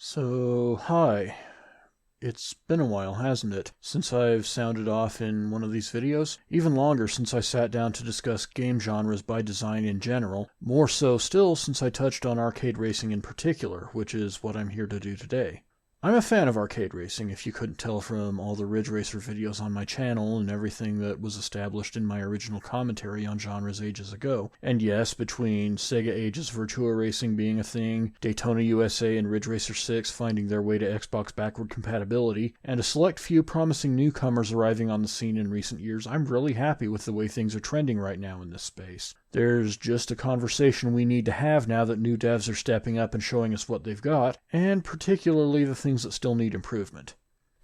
Hi. It's been a while, hasn't it, since I've sounded off in one of these videos? Even longer since I sat down to discuss game genres by design in general. More so still since I touched on arcade racing in particular, which is what I'm here to do today. I'm a fan of arcade racing, if you couldn't tell from all the Ridge Racer videos on my channel and everything that was established in my original commentary on genres ages ago. And yes, between Sega Ages Virtua Racing being a thing, Daytona USA and Ridge Racer 6 finding their way to Xbox backward compatibility, and a select few promising newcomers arriving on the scene in recent years, I'm really happy with the way things are trending right now in this space. There's just a conversation we need to have now that new devs are stepping up and showing us what they've got, and particularly the things that still need improvement.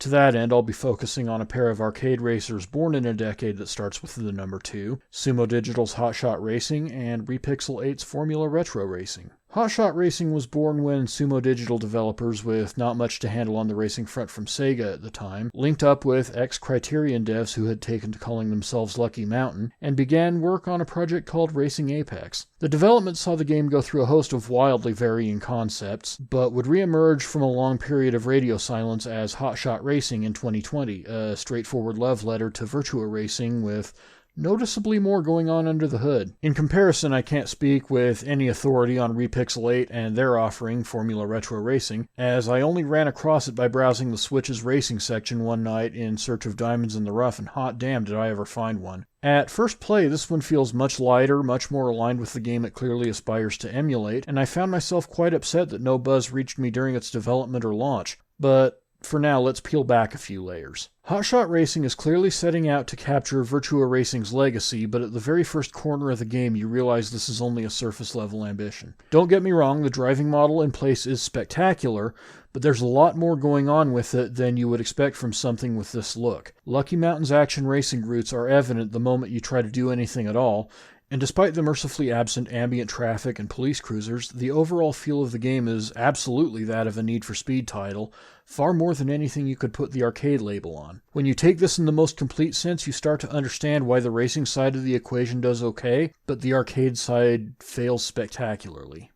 To that end, I'll be focusing on a pair of arcade racers born in a decade that starts with the number 2, Sumo Digital's Hotshot Racing and Repixel 8's Formula Retro Racing. Hotshot Racing was born when Sumo Digital developers, with not much to handle on the racing front from Sega at the time, linked up with ex-Criterion devs who had taken to calling themselves Lucky Mountain, and began work on a project called Racing Apex. The development saw the game go through a host of wildly varying concepts, but would re-emerge from a long period of radio silence as Hotshot Racing in 2020, a straightforward love letter to Virtua Racing with noticeably more going on under the hood. In comparison, I can't speak with any authority on Repixel 8 and their offering, Formula Retro Racing, as I only ran across it by browsing the Switch's racing section one night in search of diamonds in the rough, and hot damn did I ever find one. At first play, this one feels much lighter, much more aligned with the game it clearly aspires to emulate, and I found myself quite upset that no buzz reached me during its development or launch. But for now, let's peel back a few layers. Hotshot Racing is clearly setting out to capture Virtua Racing's legacy, but at the very first corner of the game you realize this is only a surface-level ambition. Don't get me wrong, the driving model in place is spectacular, but there's a lot more going on with it than you would expect from something with this look. Lucky Mountain's action racing roots are evident the moment you try to do anything at all, and despite the mercifully absent ambient traffic and police cruisers, the overall feel of the game is absolutely that of a Need for Speed title, far more than anything you could put the arcade label on. When you take this in the most complete sense, you start to understand why the racing side of the equation does okay, but the arcade side fails spectacularly.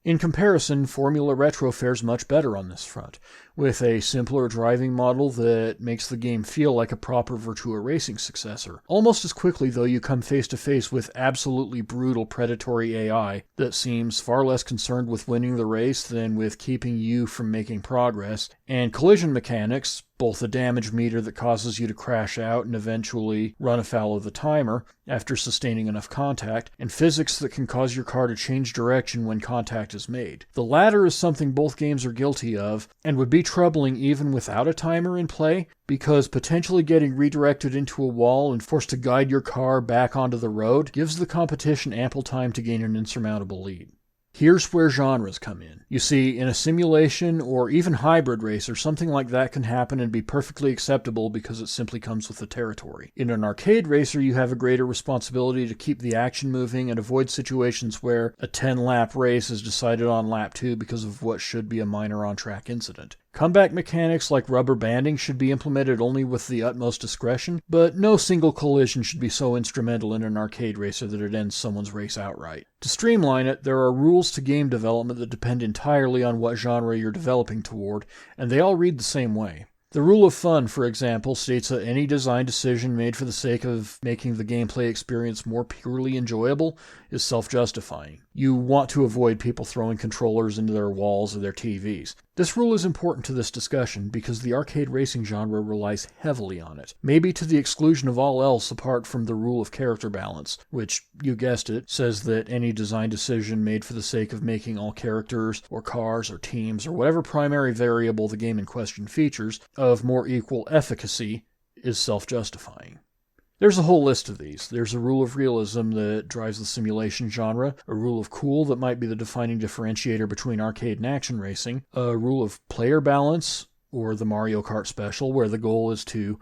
In comparison, Formula Retro fares much better on this front, with a simpler driving model that makes the game feel like a proper Virtua Racing successor. Almost as quickly, though, you come face to face with absolutely brutal predatory AI that seems far less concerned with winning the race than with keeping you from making progress, and collision mechanics, both a damage meter that causes you to crash out and eventually run afoul of the timer after sustaining enough contact, and physics that can cause your car to change direction when contact is made. The latter is something both games are guilty of, and would be troubling even without a timer in play, because potentially getting redirected into a wall and forced to guide your car back onto the road gives the competition ample time to gain an insurmountable lead. Here's where genres come in. You see, in a simulation or even hybrid racer, something like that can happen and be perfectly acceptable because it simply comes with the territory. In an arcade racer, you have a greater responsibility to keep the action moving and avoid situations where a 10-lap race is decided on lap 2 because of what should be a minor on-track incident. Comeback mechanics like rubber banding should be implemented only with the utmost discretion, but no single collision should be so instrumental in an arcade racer that it ends someone's race outright. To streamline it, there are rules to game development that depend entirely on what genre you're developing toward, and they all read the same way. The rule of fun, for example, states that any design decision made for the sake of making the gameplay experience more purely enjoyable is self-justifying. You want to avoid people throwing controllers into their walls or their TVs. This rule is important to this discussion because the arcade racing genre relies heavily on it, maybe to the exclusion of all else apart from the rule of character balance, which, you guessed it, says that any design decision made for the sake of making all characters, or cars, or teams, or whatever primary variable the game in question features, of more equal efficacy is self-justifying. There's a whole list of these. There's a rule of realism that drives the simulation genre, a rule of cool that might be the defining differentiator between arcade and action racing, a rule of player balance, or the Mario Kart Special, where the goal is to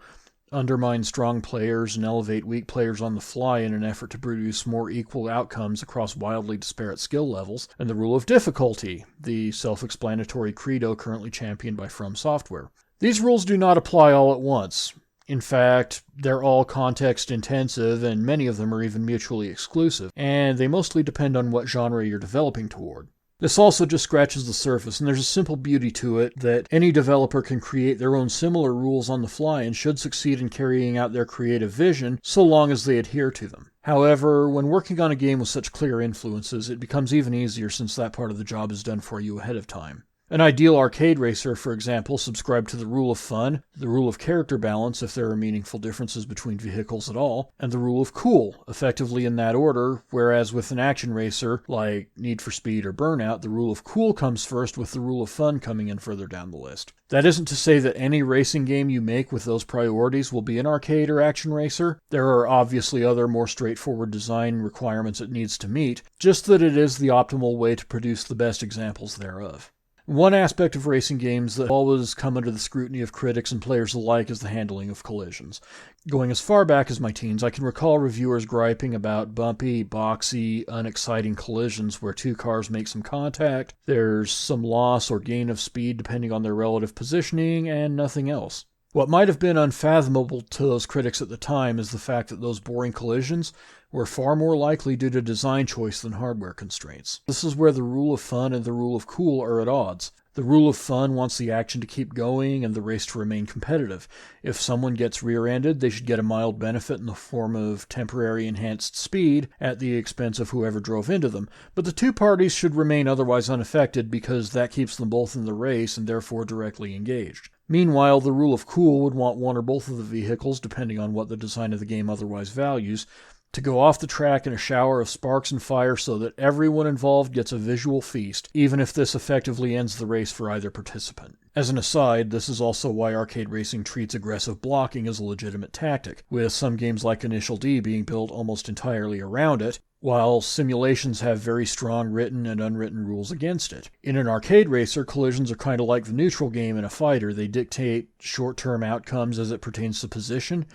undermine strong players and elevate weak players on the fly in an effort to produce more equal outcomes across wildly disparate skill levels, and the rule of difficulty, the self-explanatory credo currently championed by From Software. These rules do not apply all at once. In fact, they're all context-intensive, and many of them are even mutually exclusive, and they mostly depend on what genre you're developing toward. This also just scratches the surface, and there's a simple beauty to it that any developer can create their own similar rules on the fly and should succeed in carrying out their creative vision so long as they adhere to them. However, when working on a game with such clear influences, it becomes even easier since that part of the job is done for you ahead of time. An ideal arcade racer, for example, subscribed to the rule of fun, the rule of character balance if there are meaningful differences between vehicles at all, and the rule of cool, effectively in that order, whereas with an action racer, like Need for Speed or Burnout, the rule of cool comes first with the rule of fun coming in further down the list. That isn't to say that any racing game you make with those priorities will be an arcade or action racer. There are obviously other more straightforward design requirements it needs to meet, just that it is the optimal way to produce the best examples thereof. One aspect of racing games that always come under the scrutiny of critics and players alike is the handling of collisions. Going as far back as my teens, I can recall reviewers griping about bumpy, boxy, unexciting collisions where two cars make some contact, there's some loss or gain of speed depending on their relative positioning, and nothing else. What might have been unfathomable to those critics at the time is the fact that those boring collisions were far more likely due to design choice than hardware constraints. This is where the rule of fun and the rule of cool are at odds. The rule of fun wants the action to keep going and the race to remain competitive. If someone gets rear-ended, they should get a mild benefit in the form of temporary enhanced speed at the expense of whoever drove into them. But the two parties should remain otherwise unaffected because that keeps them both in the race and therefore directly engaged. Meanwhile, the rule of cool would want one or both of the vehicles, depending on what the design of the game otherwise values, to go off the track in a shower of sparks and fire so that everyone involved gets a visual feast, even if this effectively ends the race for either participant. As an aside, this is also why arcade racing treats aggressive blocking as a legitimate tactic, with some games like Initial D being built almost entirely around it, while simulations have very strong written and unwritten rules against it. In an arcade racer, collisions are kind of like the neutral game in a fighter. They dictate short-term outcomes as it pertains to position,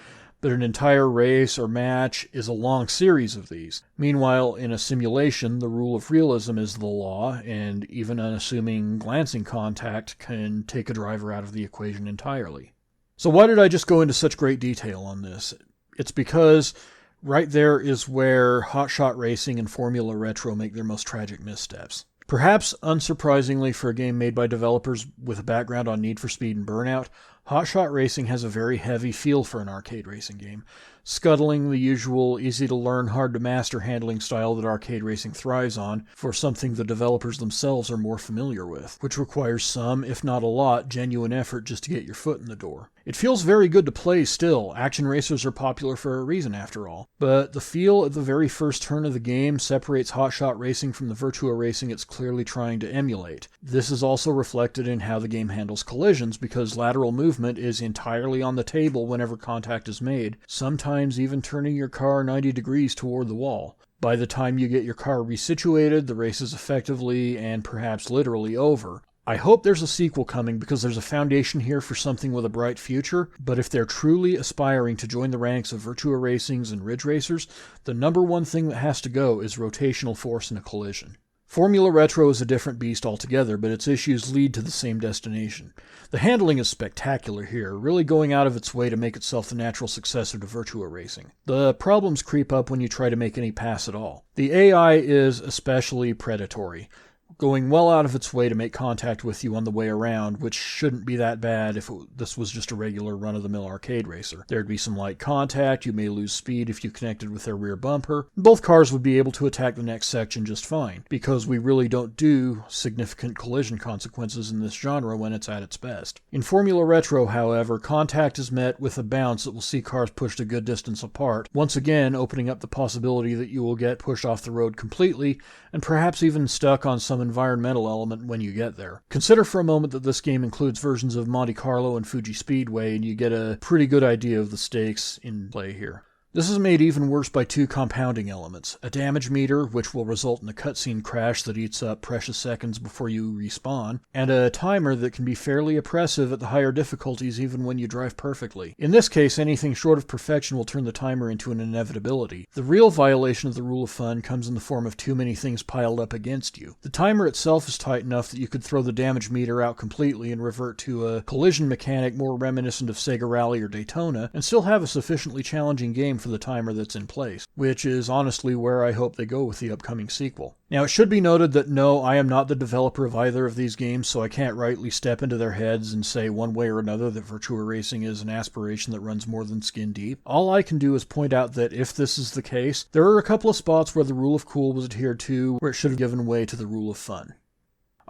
but an entire race or match is a long series of these. Meanwhile, in a simulation, the rule of realism is the law, and even unassuming glancing contact can take a driver out of the equation entirely. So why did I just go into such great detail on this? It's because right there is where Hotshot Racing and Formula Retro make their most tragic missteps. Perhaps unsurprisingly for a game made by developers with a background on Need for Speed and Burnout, Hotshot Racing has a very heavy feel for an arcade racing game, scuttling the usual easy-to-learn, hard-to-master handling style that arcade racing thrives on for something the developers themselves are more familiar with, which requires some, if not a lot, genuine effort just to get your foot in the door. It feels very good to play still. Action racers are popular for a reason after all. But the feel at the very first turn of the game separates Hotshot Racing from the Virtua Racing it's clearly trying to emulate. This is also reflected in how the game handles collisions because lateral movement is entirely on the table whenever contact is made, sometimes even turning your car 90 degrees toward the wall. By the time you get your car resituated, the race is effectively and perhaps literally over. I hope there's a sequel coming because there's a foundation here for something with a bright future, but if they're truly aspiring to join the ranks of Virtua Racings and Ridge Racers, the number one thing that has to go is rotational force in a collision. Formula Retro is a different beast altogether, but its issues lead to the same destination. The handling is spectacular here, really going out of its way to make itself the natural successor to Virtua Racing. The problems creep up when you try to make any pass at all. The AI is especially predatory, going well out of its way to make contact with you on the way around, which shouldn't be that bad if this was just a regular run-of-the-mill arcade racer. There'd be some light contact, you may lose speed if you connected with their rear bumper. Both cars would be able to attack the next section just fine, because we really don't do significant collision consequences in this genre when it's at its best. In Formula Retro, however, contact is met with a bounce that will see cars pushed a good distance apart, once again opening up the possibility that you will get pushed off the road completely, and perhaps even stuck on some environmental element when you get there. Consider for a moment that this game includes versions of Monte Carlo and Fuji Speedway, and you get a pretty good idea of the stakes in play here. This is made even worse by two compounding elements. A damage meter, which will result in a cutscene crash that eats up precious seconds before you respawn, and a timer that can be fairly oppressive at the higher difficulties even when you drive perfectly. In this case, anything short of perfection will turn the timer into an inevitability. The real violation of the rule of fun comes in the form of too many things piled up against you. The timer itself is tight enough that you could throw the damage meter out completely and revert to a collision mechanic more reminiscent of Sega Rally or Daytona, and still have a sufficiently challenging game for the timer that's in place, which is honestly where I hope they go with the upcoming sequel. Now, it should be noted that no, I am not the developer of either of these games, so I can't rightly step into their heads and say one way or another that Virtua Racing is an aspiration that runs more than skin deep. All I can do is point out that if this is the case, there are a couple of spots where the rule of cool was adhered to, where it should have given way to the rule of fun.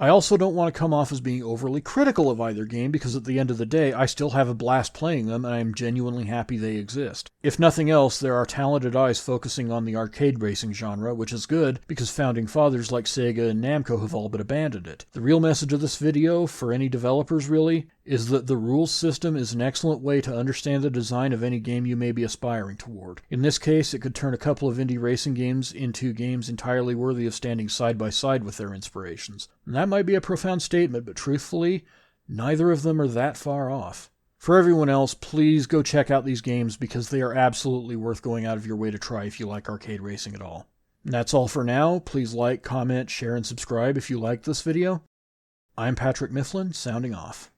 I also don't want to come off as being overly critical of either game because at the end of the day, I still have a blast playing them and I am genuinely happy they exist. If nothing else, there are talented eyes focusing on the arcade racing genre, which is good because founding fathers like Sega and Namco have all but abandoned it. The real message of this video, for any developers really, is that the rules system is an excellent way to understand the design of any game you may be aspiring toward. In this case, it could turn a couple of indie racing games into games entirely worthy of standing side by side with their inspirations. And that might be a profound statement, but truthfully, neither of them are that far off. For everyone else, please go check out these games because they are absolutely worth going out of your way to try if you like arcade racing at all. And that's all for now. Please like, comment, share, and subscribe if you liked this video. I'm Patrick Mifflin, sounding off.